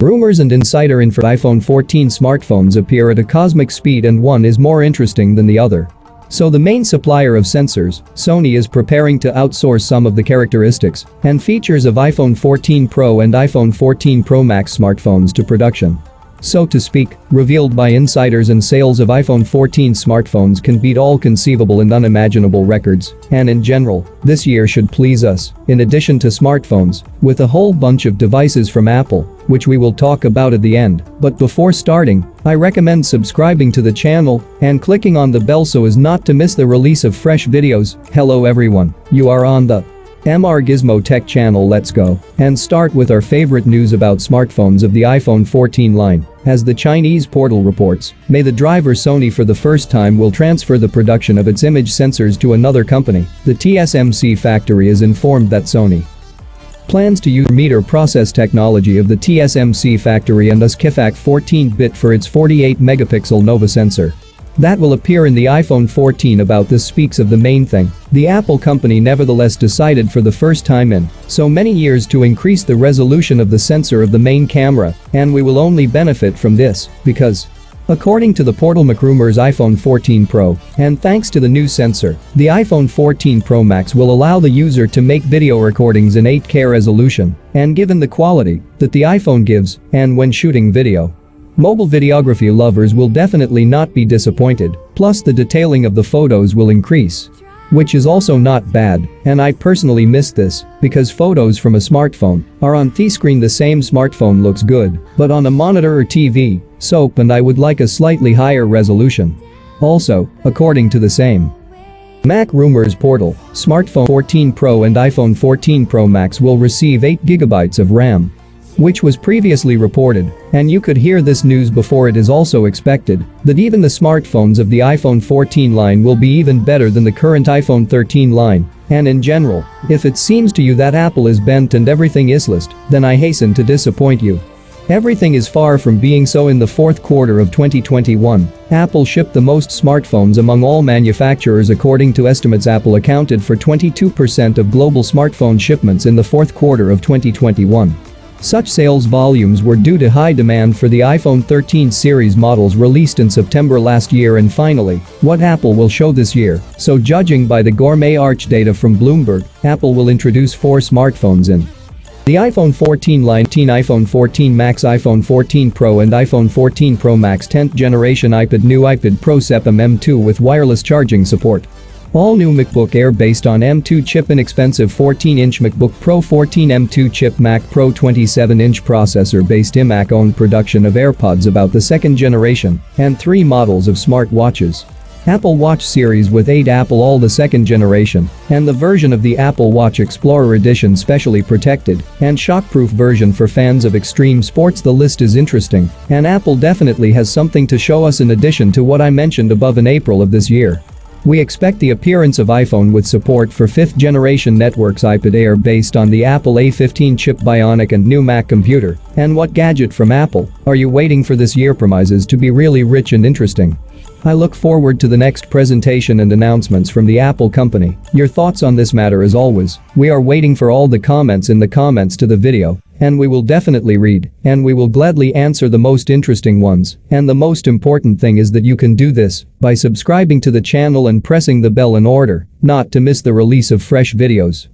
Rumors and insider info. iPhone 14 smartphones appear at a cosmic speed and one is more interesting than the other. So the main supplier of sensors, Sony, is preparing to outsource some of the characteristics and features of iPhone 14 Pro and iPhone 14 Pro Max smartphones to production. So to speak, revealed by insiders, and sales of iPhone 14 smartphones can beat all conceivable and unimaginable records, and in general, this year should please us, in addition to smartphones, with a whole bunch of devices from Apple, which we will talk about at the end. But before starting, I recommend subscribing to the channel and clicking on the bell so as not to miss the release of fresh videos. Hello everyone, you are on the MR Gizmo Tech channel. Let's go and start with our favorite news about smartphones of the iPhone 14 line. As the Chinese portal reports, May the driver Sony for the first time will transfer the production of its image sensors to another company. The TSMC factory is informed that Sony plans to use meter process technology of the TSMC factory and thus KIFAC 14-bit for its 48 megapixel Nova sensor that will appear in the iPhone 14. About this speaks of the main thing. The Apple company nevertheless decided for the first time in so many years to increase the resolution of the sensor of the main camera, and we will only benefit from this because, according to the portal MacRumors, iPhone 14 Pro, and thanks to the new sensor, the iPhone 14 Pro Max will allow the user to make video recordings in 8K resolution, and given the quality that the iPhone gives, and when shooting video, mobile videography lovers will definitely not be disappointed, plus the detailing of the photos will increase. Which is also not bad, and I personally miss this, because photos from a smartphone are on the screen. The same smartphone looks good, but on a monitor or TV, and I would like a slightly higher resolution. Also, according to the same MacRumors portal, smartphone 14 Pro and iPhone 14 Pro Max will receive 8GB of RAM, which was previously reported, and you could hear this news before. It is also expected that even the smartphones of the iPhone 14 line will be even better than the current iPhone 13 line, and in general, if it seems to you that Apple is bent and everything is list, then I hasten to disappoint you. Everything is far from being so. In the fourth quarter of 2021, Apple shipped the most smartphones among all manufacturers. According to estimates, Apple accounted for 22% of global smartphone shipments in the fourth quarter of 2021. Such sales volumes were due to high demand for the iPhone 13 series models released in September last year. And finally, what Apple will show this year. So judging by the Gourmet Arch data from Bloomberg, Apple will introduce 4 smartphones in the iPhone 14 line: iPhone 14 Max, iPhone 14 Pro and iPhone 14 Pro Max. 10th generation iPad, new iPad Pro SEPM M2 with wireless charging support. All new MacBook Air based on M2 chip, inexpensive 14-inch MacBook Pro 14 M2 chip, Mac Pro 27-inch processor based iMac owned production of AirPods about the 2nd generation, and 3 models of smart watches. Apple Watch series with 8 Apple All the 2nd generation, and the version of the Apple Watch Explorer Edition specially protected and shockproof version for fans of extreme sports. The list is interesting, and Apple definitely has something to show us in addition to what I mentioned above. In April of this year, we expect the appearance of iPhone with support for 5th generation networks, iPad Air based on the Apple A15 chip, Bionic and new Mac computer. And what gadget from Apple are you waiting for this year? Promises to be really rich and interesting. I look forward to the next presentation and announcements from the Apple company. Your thoughts on this matter? As always, we are waiting for all the comments in the comments to the video, and we will definitely read, and we will gladly answer the most interesting ones. And the most important thing is that you can do this by subscribing to the channel and pressing the bell in order not to miss the release of fresh videos.